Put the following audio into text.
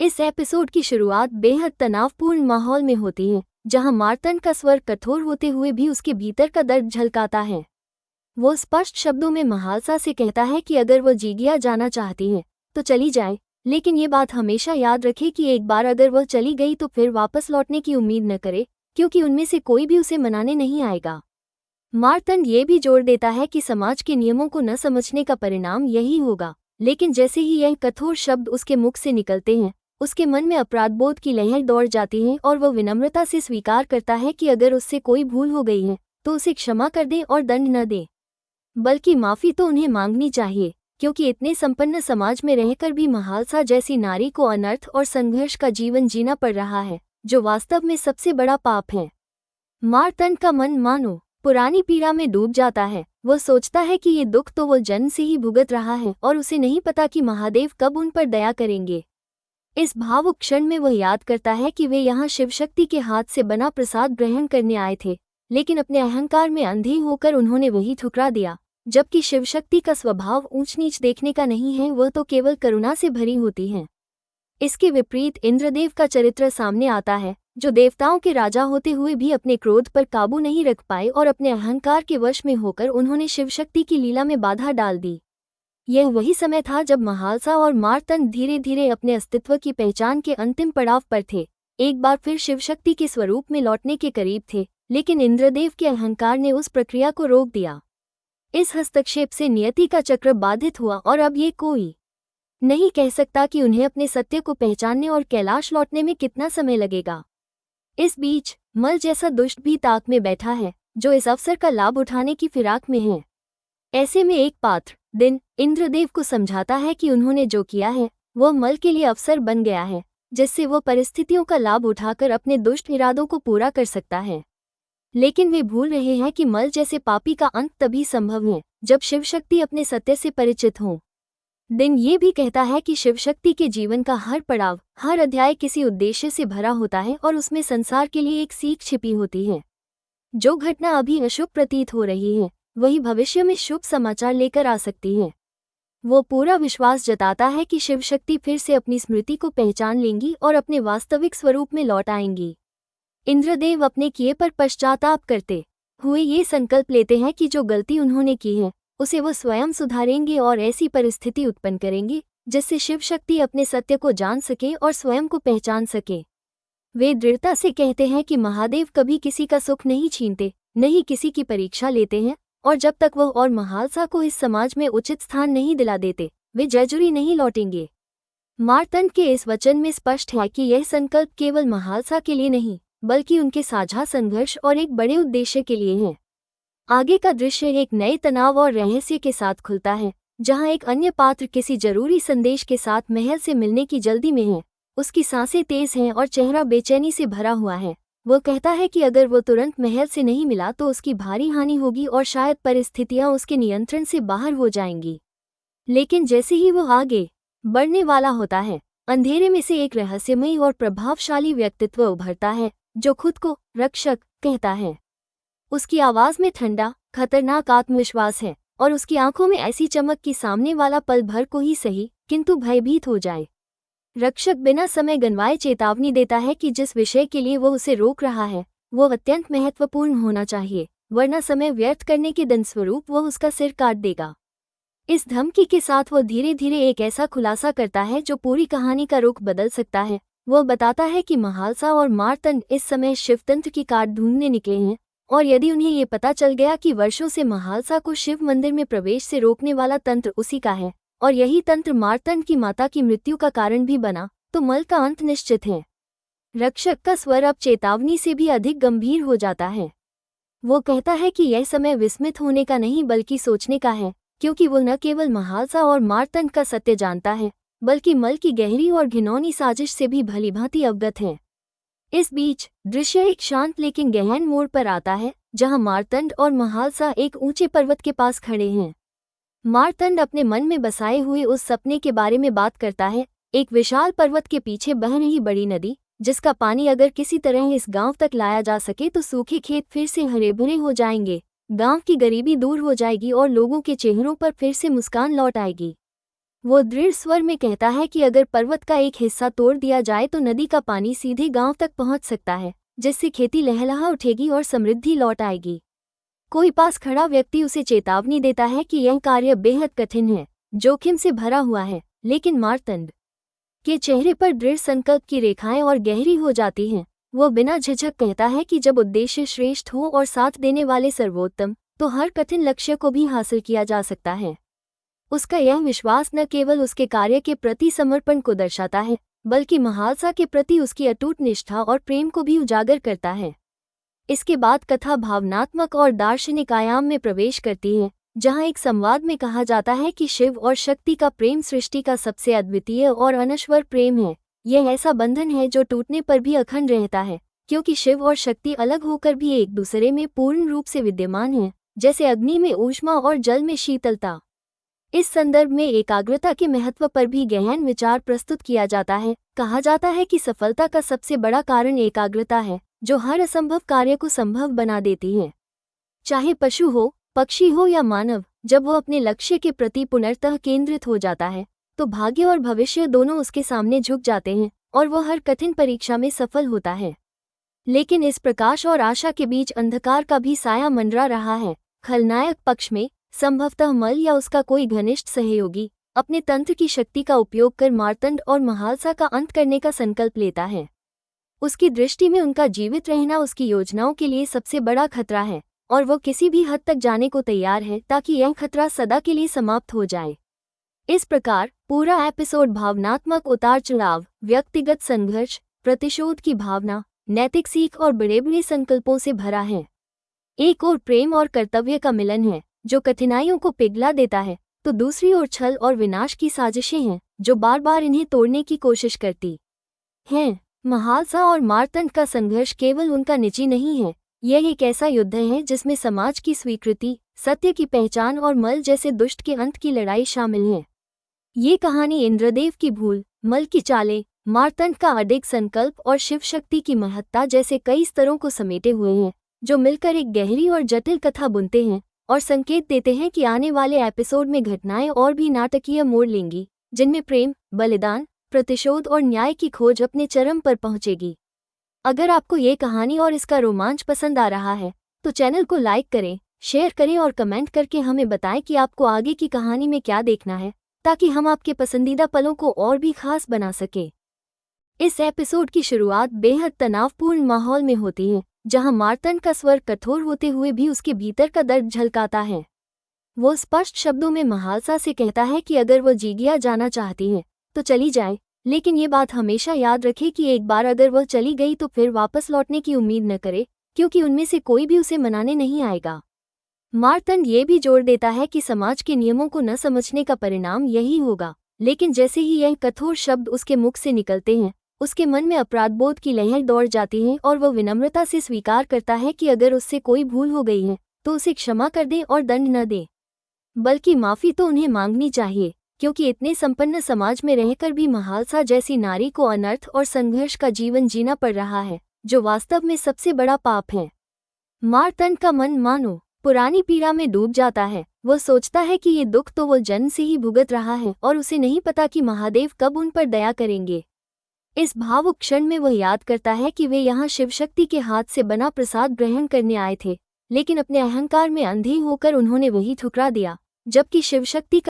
इस एपिसोड की शुरुआत बेहद तनावपूर्ण माहौल में होती है, जहां मार्तंड का स्वर कठोर होते हुए भी उसके भीतर का दर्द झलकाता है। वो स्पष्ट शब्दों में महालसा से कहता है कि अगर वो जीगिया जाना चाहती है तो चली जाए, लेकिन ये बात हमेशा याद रखे कि एक बार अगर वह चली गई तो फिर वापस लौटने की उम्मीद न करे, क्योंकि उनमें से कोई भी उसे मनाने नहीं आएगा। मार्तंड ये भी जोर देता है कि समाज के नियमों को न समझने का परिणाम यही होगा, लेकिन जैसे ही यह कठोर शब्द उसके मुख से निकलते हैं, उसके मन में अपराधबोध की लहर दौड़ जाती है और वह विनम्रता से स्वीकार करता है कि अगर उससे कोई भूल हो गई है तो उसे क्षमा कर दे और दंड न दे, बल्कि माफ़ी तो उन्हें मांगनी चाहिए, क्योंकि इतने संपन्न समाज में रहकर भी महालसा जैसी नारी को अनर्थ और संघर्ष का जीवन जीना पड़ रहा है, जो वास्तव में सबसे बड़ा पाप है। मार्तंड का मन मानो पुरानी पीड़ा में डूब जाता है। वह सोचता है कि ये दुख तो वो जन्म से ही भुगत रहा है और उसे नहीं पता कि महादेव कब उन पर दया करेंगे। इस भावुक क्षण में वह याद करता है कि वे यहाँ शिवशक्ति के हाथ से बना प्रसाद ग्रहण करने आए थे, लेकिन अपने अहंकार में अंधे होकर उन्होंने वही ठुकरा दिया। जबकि शिवशक्ति का स्वभाव ऊंच नीच देखने का नहीं है, वह तो केवल करुणा से भरी होती है। इसके विपरीत इंद्रदेव का चरित्र सामने आता है, जो देवताओं के राजा होते हुए भी अपने क्रोध पर काबू नहीं रख पाए और अपने अहंकार के वश में होकर उन्होंने शिवशक्ति की लीला में बाधा डाल दी। यह वही समय था जब महालसा और मार्तंड धीरे धीरे अपने अस्तित्व की पहचान के अंतिम पड़ाव पर थे। एक बार फिर शिवशक्ति के स्वरूप में लौटने के करीब थे, लेकिन इंद्रदेव के अहंकार ने उस प्रक्रिया को रोक दिया। इस हस्तक्षेप से नियति का चक्र बाधित हुआ और अब ये कोई नहीं कह सकता कि उन्हें अपने सत्य को पहचानने और कैलाश लौटने में कितना समय लगेगा। इस बीच मल जैसा दुष्ट भी ताक में बैठा है, जो इस अवसर का लाभ उठाने की फिराक में है। ऐसे में एक पात्र दिन इंद्रदेव को समझाता है कि उन्होंने जो किया है वह मल के लिए अवसर बन गया है, जिससे वह परिस्थितियों का लाभ उठाकर अपने दुष्ट इरादों को पूरा कर सकता है। लेकिन वे भूल रहे हैं कि मल जैसे पापी का अंत तभी संभव है जब शिवशक्ति अपने सत्य से परिचित हो। दिन ये भी कहता है कि शिवशक्ति के जीवन का हर पड़ाव, हर अध्याय किसी उद्देश्य से भरा होता है और उसमें संसार के लिए एक सीख छिपी होती है। जो घटना अभी अशुभ प्रतीत हो रही है वही भविष्य में शुभ समाचार लेकर आ सकती है। वो पूरा विश्वास जताता है कि शिवशक्ति फिर से अपनी स्मृति को पहचान लेंगी और अपने वास्तविक स्वरूप में लौट आएंगी। इंद्रदेव अपने किए पर पश्चाताप करते हुए ये संकल्प लेते हैं कि जो गलती उन्होंने की है उसे वो स्वयं सुधारेंगे और ऐसी परिस्थिति उत्पन्न करेंगे जिससे शिवशक्ति अपने सत्य को जान सके और स्वयं को पहचान सके। वे दृढ़ता से कहते हैं कि महादेव कभी किसी का सुख नहीं छीनते, नहीं किसी की परीक्षा लेते हैं, और जब तक वह और महालसा को इस समाज में उचित स्थान नहीं दिला देते, वे जयजुरी नहीं लौटेंगे। मार्तंड के इस वचन में स्पष्ट है कि यह संकल्प केवल महालसा के लिए नहीं, बल्कि उनके साझा संघर्ष और एक बड़े उद्देश्य के लिए है। आगे का दृश्य एक नए तनाव और रहस्य के साथ खुलता है, जहां एक अन्य पात्र किसी जरूरी संदेश के साथ महल से मिलने की जल्दी में है। उसकी सांसें तेज हैं और चेहरा बेचैनी से भरा हुआ है। वो कहता है कि अगर वो तुरंत महल से नहीं मिला तो उसकी भारी हानि होगी और शायद परिस्थितियां उसके नियंत्रण से बाहर हो जाएंगी। लेकिन जैसे ही वो आगे बढ़ने वाला होता है, अंधेरे में से एक रहस्यमयी और प्रभावशाली व्यक्तित्व उभरता है, जो खुद को रक्षक कहता है। उसकी आवाज में ठंडा, खतरनाक आत्मविश्वास है और उसकी आंखों में ऐसी चमक कि सामने वाला पल भर को ही सही किंतु भयभीत हो जाए। रक्षक बिना समय गंवाए चेतावनी देता है कि जिस विषय के लिए वो उसे रोक रहा है वो अत्यंत महत्वपूर्ण होना चाहिए, वरना समय व्यर्थ करने के दंडस्वरूप वह उसका सिर काट देगा। इस धमकी के साथ वो धीरे धीरे एक ऐसा खुलासा करता है जो पूरी कहानी का रुख बदल सकता है। वह बताता है कि महालसा और मार्तंड इस समय शिवतंत्र की काट ढूंढने निकले हैं, और यदि उन्हें ये पता चल गया कि वर्षों से महालसा को शिव मंदिर में प्रवेश से रोकने वाला तंत्र उसी का है और यही तंत्र मार्तंड की माता की मृत्यु का कारण भी बना, तो मल का अंत निश्चित है। रक्षक का स्वर अब चेतावनी से भी अधिक गंभीर हो जाता है। वो कहता है कि यह समय विस्मित होने का नहीं बल्कि सोचने का है, क्योंकि वो न केवल महालसा और मार्तंड का सत्य जानता है, बल्कि मल की गहरी और घिनौनी साजिश से भी भलीभांति अवगत है। इस बीच दृश्य एक शांत लेकिन गहन मोड़ पर आता है, जहां मार्तंड और महालसा एक ऊंचे पर्वत के पास खड़े हैं। मार्तंड अपने मन में बसाए हुए उस सपने के बारे में बात करता है, एक विशाल पर्वत के पीछे बह रही बड़ी नदी, जिसका पानी अगर किसी तरह इस गांव तक लाया जा सके तो सूखे खेत फिर से हरे भरे हो जाएंगे, गांव की गरीबी दूर हो जाएगी और लोगों के चेहरों पर फिर से मुस्कान लौट आएगी। वो दृढ़ स्वर में कहता है कि अगर पर्वत का एक हिस्सा तोड़ दिया जाए तो नदी का पानी सीधे गांव तक पहुंच सकता है, जिससे खेती लहलहा उठेगी और समृद्धि लौट आएगी। कोई पास खड़ा व्यक्ति उसे चेतावनी देता है कि यह कार्य बेहद कठिन है, जोखिम से भरा हुआ है, लेकिन मार्तंड के चेहरे पर दृढ़ संकल्प की रेखाएं और गहरी हो जाती हैं। वो बिना झिझक कहता है कि जब उद्देश्य श्रेष्ठ हो और साथ देने वाले सर्वोत्तम, तो हर कठिन लक्ष्य को भी हासिल किया जा सकता है। उसका यह विश्वास न केवल उसके कार्य के प्रति समर्पण को दर्शाता है, बल्कि महालसा के प्रति उसकी अटूट निष्ठा और प्रेम को भी उजागर करता है। इसके बाद कथा भावनात्मक और दार्शनिक आयाम में प्रवेश करती है, जहां एक संवाद में कहा जाता है कि शिव और शक्ति का प्रेम सृष्टि का सबसे अद्वितीय और अनश्वर प्रेम है। यह ऐसा बंधन है जो टूटने पर भी अखंड रहता है, क्योंकि शिव और शक्ति अलग होकर भी एक दूसरे में पूर्ण रूप से विद्यमान हैं, जैसे अग्नि में ऊष्मा और जल में शीतलता। इस संदर्भ में एकाग्रता के महत्व पर भी गहन विचार प्रस्तुत किया जाता है। कहा जाता है कि सफलता का सबसे बड़ा कारण एकाग्रता है, जो हर असंभव कार्य को संभव बना देती है। चाहे पशु हो, पक्षी हो या मानव, जब वो अपने लक्ष्य के प्रति पुनर्तः केंद्रित हो जाता है, तो भाग्य और भविष्य दोनों उसके सामने झुक जाते हैं और वो हर कठिन परीक्षा में सफल होता है। लेकिन इस प्रकाश और आशा के बीच अंधकार का भी साया मंडरा रहा है। खलनायक पक्ष में संभवतः मल या उसका कोई घनिष्ठ सहयोगी अपने तंत्र की शक्ति का उपयोग कर मार्तंड और महालसा का अंत करने का संकल्प लेता है। उसकी दृष्टि में उनका जीवित रहना उसकी योजनाओं के लिए सबसे बड़ा खतरा है, और वो किसी भी हद तक जाने को तैयार है ताकि यह खतरा सदा के लिए समाप्त हो जाए। इस प्रकार पूरा एपिसोड भावनात्मक उतार चढ़ाव, व्यक्तिगत संघर्ष, प्रतिशोध की भावना, नैतिक सीख और बड़े-बड़े संकल्पों से भरा है। एक ओर प्रेम और कर्तव्य का मिलन है, जो कठिनाइयों को पिघला देता है, तो दूसरी ओर छल और विनाश की साजिशें हैं, जो बार बार इन्हें तोड़ने की कोशिश करती हैं। महालसा और मार्तंड का संघर्ष केवल उनका निजी नहीं है, यह एक ऐसा युद्ध है जिसमें समाज की स्वीकृति, सत्य की पहचान और मल जैसे दुष्ट के अंत की लड़ाई शामिल है। ये कहानी इंद्रदेव की भूल, मल की चालें, मार्तंड का अडिग संकल्प और शिव शक्ति की महत्ता जैसे कई स्तरों को समेटे हुए हैं, जो मिलकर एक गहरी और जटिल कथा बुनते हैं और संकेत देते हैं कि आने वाले एपिसोड में घटनाएं और भी नाटकीय मोड़ लेंगी, जिनमें प्रेम, बलिदान, प्रतिशोध और न्याय की खोज अपने चरम पर पहुंचेगी। अगर आपको ये कहानी और इसका रोमांच पसंद आ रहा है, तो चैनल को लाइक करें, शेयर करें और कमेंट करके हमें बताएं कि आपको आगे की कहानी में क्या देखना है, ताकि हम आपके पसंदीदा पलों को और भी खास बना सकें। इस एपिसोड की शुरुआत बेहद तनावपूर्ण माहौल में होती है, जहां मार्तंड का स्वर कठोर होते हुए भी उसके भीतर का दर्द झलकाता है। वो स्पष्ट शब्दों में महालसा से कहता है कि अगर वो जीगिया जाना चाहती है तो चली जाए, लेकिन ये बात हमेशा याद रखे कि एक बार अगर वह चली गई तो फिर वापस लौटने की उम्मीद न करे, क्योंकि उनमें से कोई भी उसे मनाने नहीं आएगा। मार्तंड ये भी जोर देता है कि समाज के नियमों को न समझने का परिणाम यही होगा, लेकिन जैसे ही यह कठोर शब्द उसके मुख से निकलते हैं, उसके मन में अपराधबोध की लहर दौड़ जाती है और वह विनम्रता से स्वीकार करता है कि अगर उससे कोई भूल हो गई है तो उसे क्षमा कर दे और दंड न दे, बल्कि माफ़ी तो उन्हें मांगनी चाहिए, क्योंकि इतने संपन्न समाज में रहकर भी महालसा जैसी नारी को अनर्थ और संघर्ष का जीवन जीना पड़ रहा है, जो वास्तव में सबसे बड़ा पाप है। मार्तंड का मन मानो पुरानी पीड़ा में डूब जाता है। वह सोचता है कि ये दुख तो वो जन्म से ही भुगत रहा है और उसे नहीं पता कि महादेव कब उन पर दया करेंगे। इस भावुक क्षण में वह याद करता है कि वे यहाँ शिवशक्ति के हाथ से बना प्रसाद ग्रहण करने आए थे, लेकिन अपने अहंकार में अंधे होकर उन्होंने वही ठुकरा दिया, जबकि शिवशक्ति का